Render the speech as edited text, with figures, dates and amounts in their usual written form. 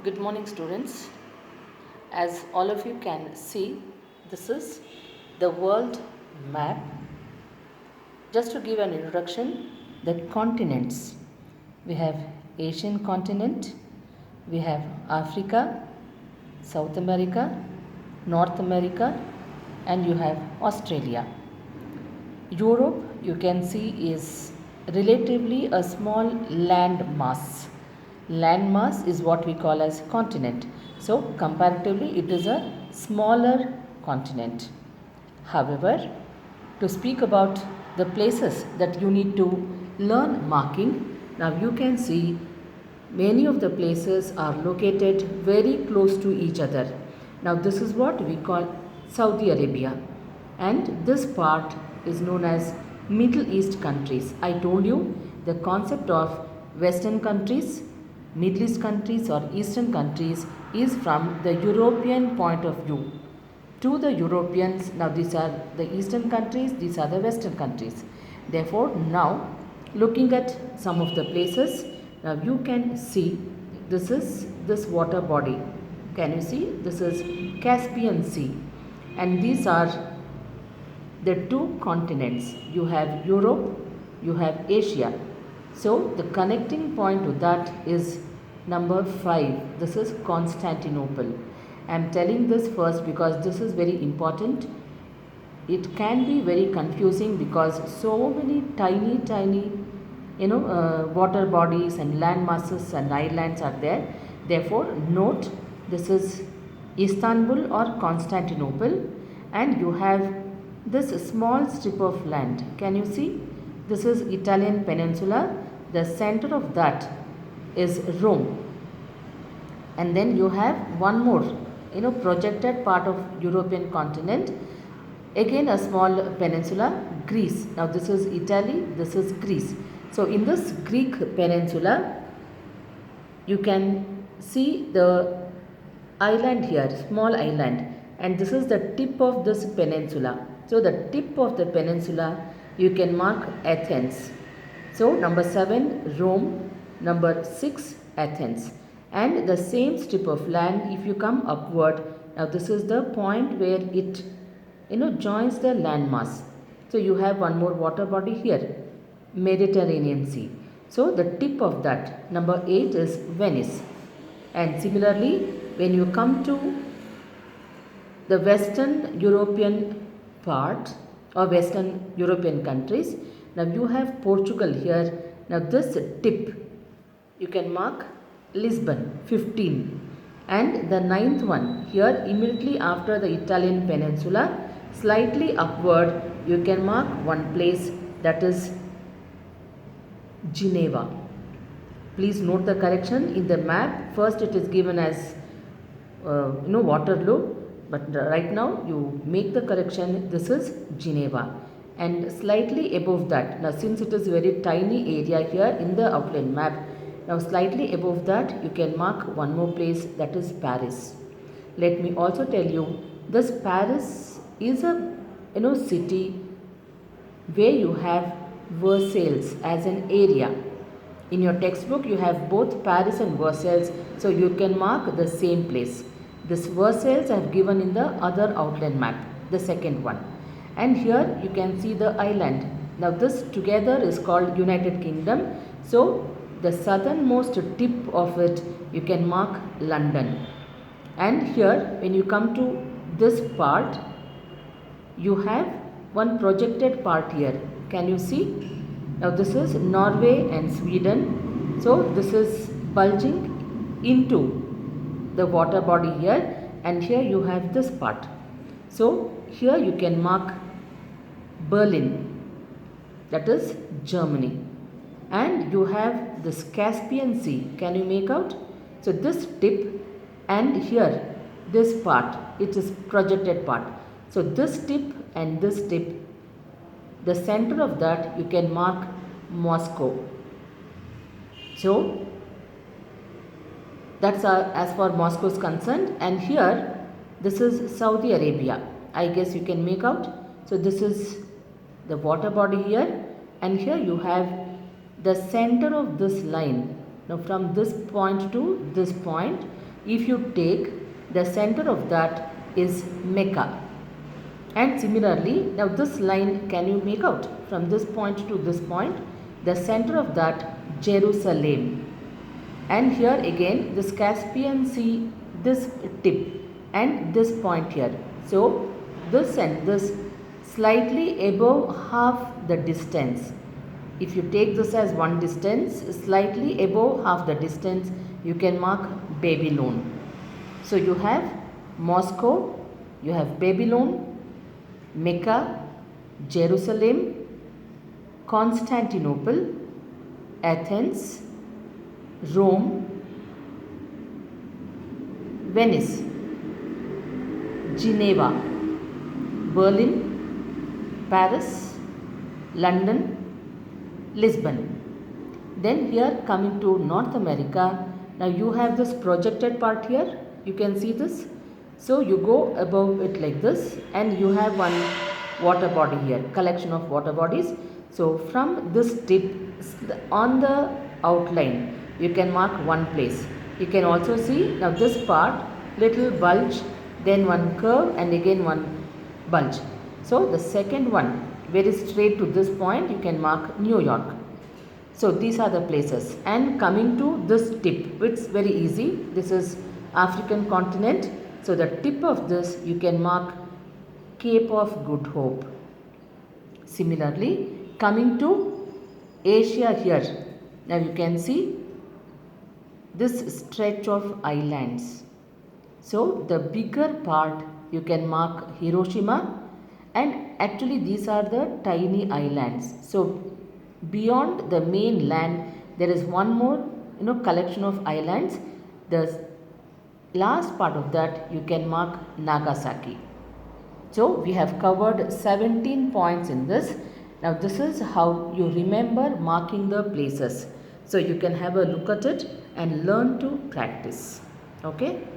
Good morning, students. As all of you can see, this is the world map. Just to give an introduction, the continents. We have Asian continent, we have Africa, South America, North America, and you have Australia. Europe, you can see, is relatively a small land mass. Land mass is what we call as continent. So, comparatively, it is a smaller continent. However, to speak about the places that you need to learn marking, now you can see many of the places are located very close to each other. Now, this is what we call Saudi Arabia, and this part is known as Middle East countries. I told you the concept of Western countries, Middle East countries or Eastern countries is from the European point of view. To the Europeans, now these are the Eastern countries, these are the Western countries. Therefore, now looking at some of the places, now you can see this is this water body. Can you see? This is Caspian Sea, and these are the two continents. You have Europe, you have Asia. So the connecting point to that is number 5. This is Constantinople. I am telling this first because this is very important. It can be very confusing because so many tiny water bodies and land masses and islands are there. Therefore, note this is Istanbul or Constantinople, and you have this small strip of land. Can you see? This is Italian peninsula. The center of that is Rome. And then you have one more, projected part of European continent. Again a small peninsula, Greece. Now this is Italy, this is Greece. So in this Greek peninsula, you can see the island here, small island, and this is the tip of this peninsula. So the tip of the peninsula, you can mark Athens. So number 7, Rome. Number 6, Athens. And the same strip of land, if you come upward, now this is the point where it joins the landmass. So you have one more water body here, Mediterranean Sea. So the tip of that, number 8, is Venice. And similarly, when you come to the Western European part or Western European countries, now you have Portugal here. Now this tip, you can mark Lisbon, 15. And the 9th one here, immediately after the Italian peninsula, slightly upward, you can mark one place, that is Geneva. Please note the correction in the map. First it is given as Waterloo, but right now you make the correction. This is Geneva. And slightly above that, now since it is a very tiny area here in the outline map, now slightly above that you can mark one more place, that is Paris. Let me also tell you, this Paris is a city where you have Versailles as an area. In your textbook you have both Paris and Versailles, so you can mark the same place. This Versailles I have given in the other outline map, the second one. And here you can see the island. Now this together is called United Kingdom. So the southernmost tip of it, you can mark London. And here when you come to this part, you have one projected part here. Can you see? Now this is Norway and Sweden. So this is bulging into the water body here, and here you have this part. So here you can mark Berlin, that is Germany. And you have this Caspian Sea. Can you make out? So this tip and here this part, it is projected part. So this tip and this tip, the center of that you can mark Moscow. So that's as far Moscow is concerned. And here this is Saudi Arabia. I guess you can make out. So this is the water body here, and here you have the center of this line. Now from this point to this point, if you take the center of that is Mecca. And similarly, now this line can you make out from this point to this point, the center of that Jerusalem. And here again this Caspian Sea, this tip and this point here. So this and this slightly above half the distance. If you take this as one distance, slightly above half the distance, you can mark Babylon. So you have Moscow, you have Babylon, Mecca, Jerusalem, Constantinople, Athens, Rome, Venice, Geneva, Berlin, Paris, London, Lisbon. Then here coming to North America, now you have this projected part here, you can see this. So you go above it like this and you have one water body here, collection of water bodies. So from this tip on the outline, you can mark one place. You can also see now this part, little bulge, then one curve and again one bulge. So the second one, very straight to this point, you can mark New York. So these are the places. And coming to this tip, it's very easy. This is African continent. So the tip of this, you can mark Cape of Good Hope. Similarly, coming to Asia here, now you can see this stretch of islands. So the bigger part you can mark Hiroshima, and actually these are the tiny islands. So beyond the main land there is one more collection of islands. The last part of that you can mark Nagasaki. So we have covered 17 points in this. Now this is how you remember marking the places. So you can have a look at it and learn to practice. Okay.